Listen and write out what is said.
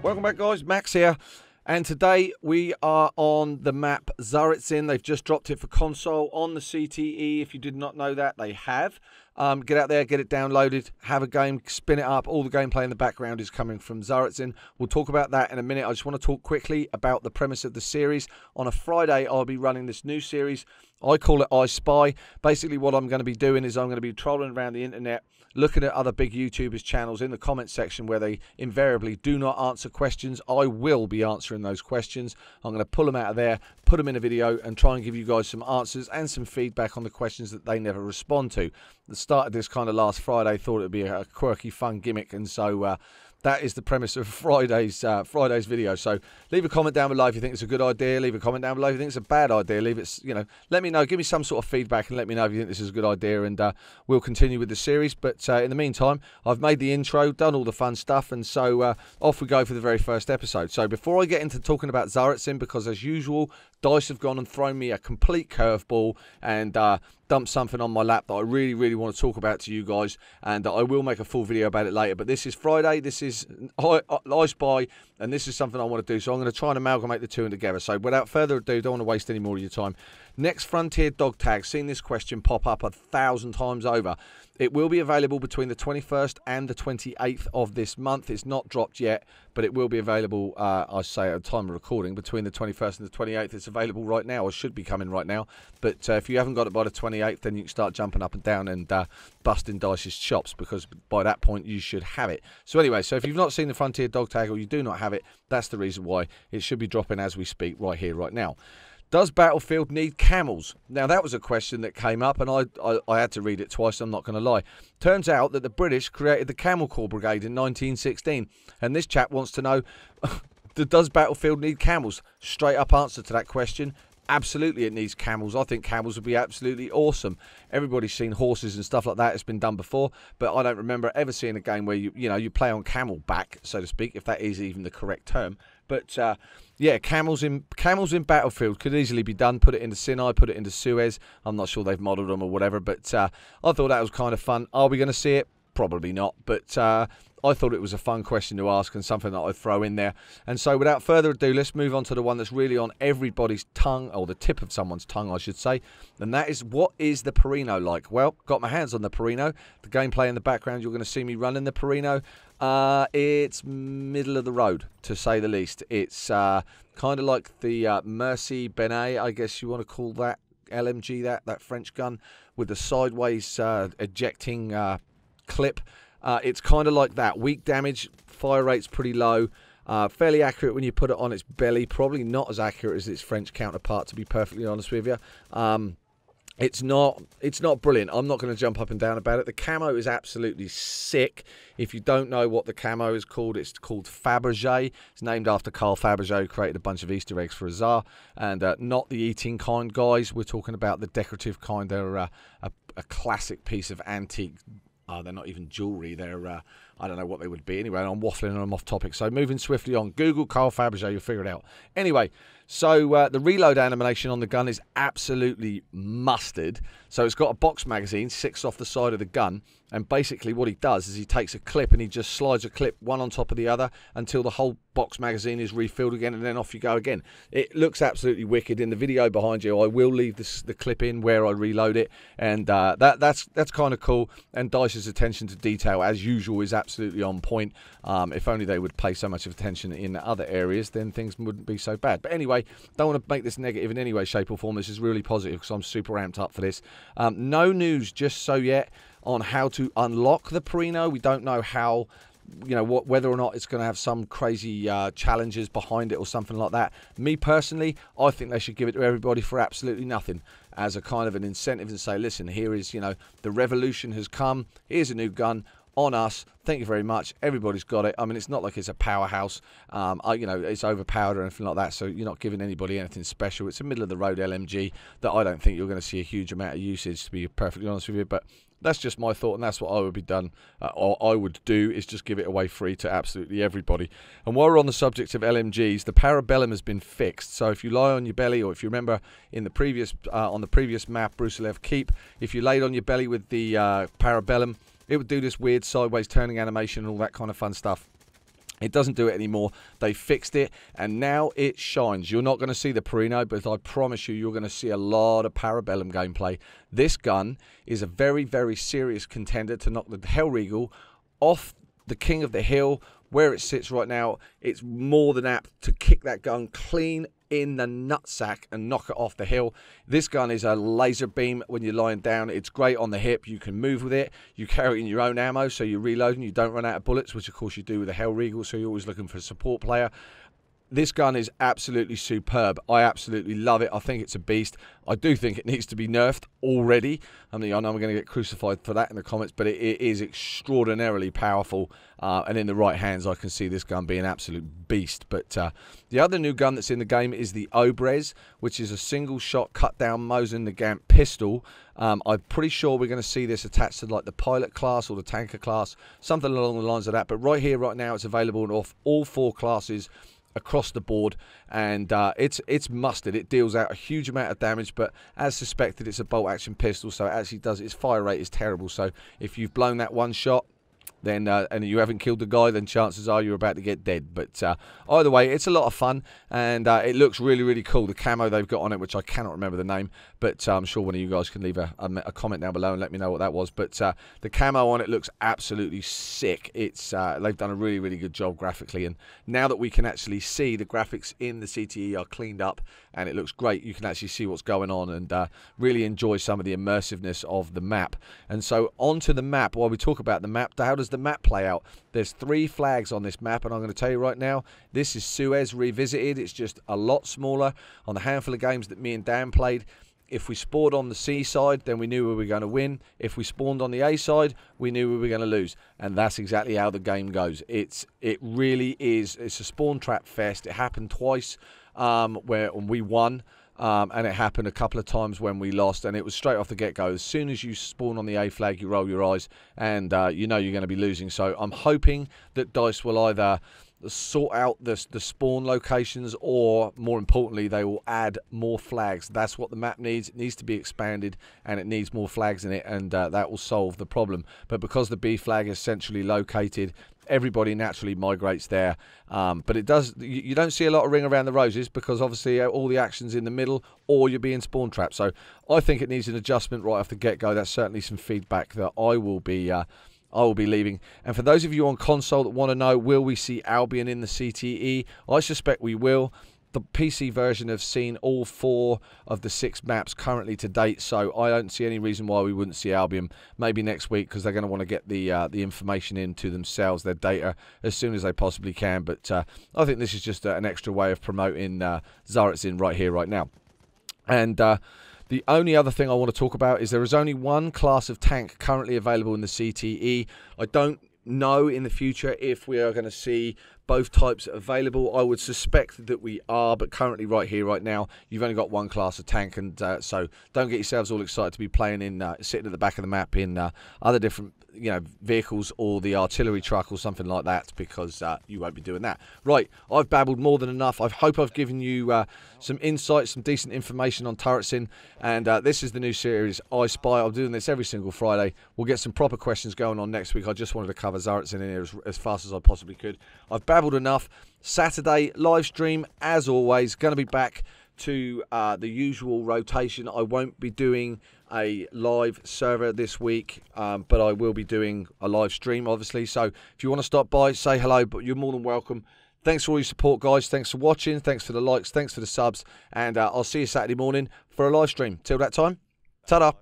Welcome back, guys. Max here. And today we are on the map Tsaritsyn. They've just dropped it for console on the CTE. If you did not know that, they have. Get out there, get it downloaded, have a game, spin it up. All the gameplay in the background is coming from Tsaritsyn. We'll talk about that in a minute. I just want to talk quickly about the premise of the series. On a Friday, I'll be running this new series. I call it I Spy. Basically, what I'm going to be doing is I'm going to be trolling around the internet, looking at other big YouTubers' channels in the comment section where they invariably do not answer questions. I will be answering those questions. I'm going to pull them out of there, put them in a video, and try and give you guys some answers and some feedback on the questions that they never respond to. The start of this kind of last Friday, thought it would be a quirky, fun gimmick, and so that is the premise of Friday's video. So leave a comment down below if you think it's a good idea. Leave a comment down below if you think it's a bad idea. Leave it, let me know. Give me some sort of feedback and let me know if you think this is a good idea, and we'll continue with the series. But in the meantime, I've made the intro, done all the fun stuff, and so off we go for the very first episode. So before I get into talking about Tsaritsyn, because as usual, Dice have gone and thrown me a complete curveball and dumped something on my lap that I really, really want to talk about to you guys, and I will make a full video about it later. But this is Friday, this is I Spy, and this is something I want to do, so I'm going to try and amalgamate the two together. So without further ado, don't want to waste any more of your time. Next Frontier dog tag, seen this question pop up 1,000 times over. It will be available between the 21st and the 28th of this month. It's not dropped yet, but it will be available, I say at the time of recording, between the 21st and the 28th. It's available right now, or should be coming right now. But if you haven't got it by the 28th, then you can start jumping up and down and busting Dice's chops, because by that point you should have it. So anyway, so if you've not seen the Frontier dog tag, or you do not have it, that's the reason why. It should be dropping as we speak right here, right now. Does Battlefield need camels? Now, that was a question that came up, and I had to read it twice, I'm not going to lie. Turns out that the British created the Camel Corps Brigade in 1916, and this chap wants to know, does Battlefield need camels? Straight up answer to that question, absolutely it needs camels. I think camels would be absolutely awesome. Everybody's seen horses and stuff like that. It's been done before, but I don't remember ever seeing a game where you play on camel back, so to speak, if that is even the correct term. But yeah, camels in Battlefield could easily be done. Put it into Sinai, put it into Suez. I'm not sure they've modelled them or whatever, but I thought that was kind of fun. Are we going to see it? Probably not, but I thought it was a fun question to ask and something that I'd throw in there. And so without further ado, let's move on to the one that's really on everybody's tongue, or the tip of someone's tongue, I should say. And that is, what is the Perino like? Well, got my hands on the Perino. The gameplay in the background, you're going to see me running the Perino. It's middle of the road, to say the least. It's kind of like the Mercy Benet, I guess you want to call that, LMG, that French gun with the sideways ejecting clip. It's kind of like that. Weak damage, fire rate's pretty low, fairly accurate when you put it on its belly. Probably not as accurate as its French counterpart, to be perfectly honest with you. It's not brilliant. I'm not going to jump up and down about it. The camo is absolutely sick. If you don't know what the camo is called, it's called Fabergé. It's named after Carl Fabergé, who created a bunch of Easter eggs for Zara. And not the eating kind, guys. We're talking about the decorative kind. They're a classic piece of antique. They're not even jewellery. They're, I don't know what they would be. Anyway, I'm waffling and I'm off topic. So moving swiftly on. Google Carl Fabergé, you'll figure it out. Anyway, so the reload animation on the gun is absolutely mustard. So it's got a box magazine, 6 off the side of the gun. And basically what he does is he takes a clip and he just slides a clip one on top of the other until the whole box magazine is refilled again, and then off you go again. It looks absolutely wicked. In the video behind you, I will leave the clip in where I reload it, and that's kind of cool. And Dice's attention to detail, as usual, is absolutely on point. If only they would pay so much attention in other areas, then things wouldn't be so bad. But anyway, don't want to make this negative in any way, shape or form. This is really positive because I'm super amped up for this. No news just so yet on how to unlock the Perino. We don't know how, whether or not it's going to have some crazy challenges behind it or something like that. Me personally, I think they should give it to everybody for absolutely nothing, as a kind of an incentive to say, listen, here is, the revolution has come. Here's a new gun on us. Thank you very much. Everybody's got it. I mean, it's not like it's a powerhouse. It's overpowered or anything like that. So you're not giving anybody anything special. It's a middle of the road LMG that I don't think you're going to see a huge amount of usage, to be perfectly honest with you. But that's just my thought, and that's what I would be done, or I would do, is just give it away free to absolutely everybody. And while we're on the subject of LMGs, the parabellum has been fixed. So if you lie on your belly, or if you remember in the previous on the previous map, Brusilov Keep, if you laid on your belly with the parabellum, it would do this weird sideways turning animation and all that kind of fun stuff. It doesn't do it anymore. They fixed it, and now it shines. You're not going to see the Perino, but I promise you, you're going to see a lot of Parabellum gameplay. This gun is a very, very serious contender to knock the Hellriegel off the king of the hill. Where it sits right now, it's more than apt to kick that gun clean in the nutsack and knock it off the hill. This gun is a laser beam when you're lying down. It's great on the hip. You can move with it. You carry in your own ammo, so you're reloading. You don't run out of bullets, which of course you do with a Hellriegel, so you're always looking for a support player. This gun is absolutely superb. I absolutely love it. I think it's a beast. I do think it needs to be nerfed already. I mean, I know I'm going to get crucified for that in the comments, but it is extraordinarily powerful. And in the right hands, I can see this gun being an absolute beast. But the other new gun that's in the game is the Obrez, which is a single-shot cut-down Mosin Nagant pistol. I'm pretty sure we're going to see this attached to like the pilot class or the tanker class, something along the lines of that. But right here, right now, it's available off all 4 classes across the board, and it's mustard. It deals out a huge amount of damage, but as suspected, it's a bolt action pistol, so it actually does, its fire rate is terrible. So if you've blown that one shot, then and you haven't killed the guy, then chances are you're about to get dead. But either way, it's a lot of fun, and it looks really, really cool. The camo they've got on it, which I cannot remember the name, but I'm sure one of you guys can leave a comment down below and let me know what that was. But the camo on it looks absolutely sick. It's they've done a really, really good job graphically, and now that we can actually see the graphics in the CTE are cleaned up and it looks great, you can actually see what's going on and really enjoy some of the immersiveness of the map. And so onto the map. While we talk about the map, how does the map play out? There's 3 flags on this map, and I'm going to tell you right now, this is Suez revisited. It's just a lot smaller. On the handful of games that me and Dan played, if we spawned on the C side, then we knew we were going to win. If we spawned on the A side, we knew we were going to lose. And that's exactly how the game goes. It really is. It's a spawn trap fest. It happened twice where we won. And it happened a couple of times when we lost, and it was straight off the get-go. As soon as you spawn on the A flag, you roll your eyes, and you know you're going to be losing. So I'm hoping that DICE will either sort out the spawn locations, or more importantly, they will add more flags. That's what the map needs. It needs to be expanded, and it needs more flags in it, and that will solve the problem. But because the B flag is centrally located, everybody naturally migrates there, but it does. You don't see a lot of ring around the roses because obviously all the action's in the middle, or you're being spawn trapped. So I think it needs an adjustment right off the get-go. That's certainly some feedback that I will be leaving. And for those of you on console that want to know, will we see Albion in the CTE? I suspect we will. The PC version have seen all 4 of the 6 maps currently to date, so I don't see any reason why we wouldn't see Albion. Maybe next week, because they're going to want to get the information into themselves, their data, as soon as they possibly can. But I think this is just an extra way of promoting Tsaritsyn right here, right now. And the only other thing I want to talk about is there is only one class of tank currently available in the CTE. I don't know in the future if we are going to see both types available. I would suspect that we are, but currently right here, right now, you've only got one class of tank, and so don't get yourselves all excited to be playing in, sitting at the back of the map in other different, vehicles or the artillery truck or something like that, because you won't be doing that. Right, I've babbled more than enough. I hope I've given you some insights, some decent information on Tsaritsyn, and this is the new series, I Spy. I'm doing this every single Friday. We'll get some proper questions going on next week. I just wanted to cover Tsaritsyn in here as fast as I possibly could. I've babbled enough. Saturday live stream, as always, going to be back to the usual rotation. I won't be doing a live server this week, but I will be doing a live stream, obviously. So if you want to stop by, say hello, but you're more than welcome. Thanks for all your support, guys. Thanks for watching. Thanks for the likes. Thanks for the subs. And I'll see you Saturday morning for a live stream. Till that time, ta-da.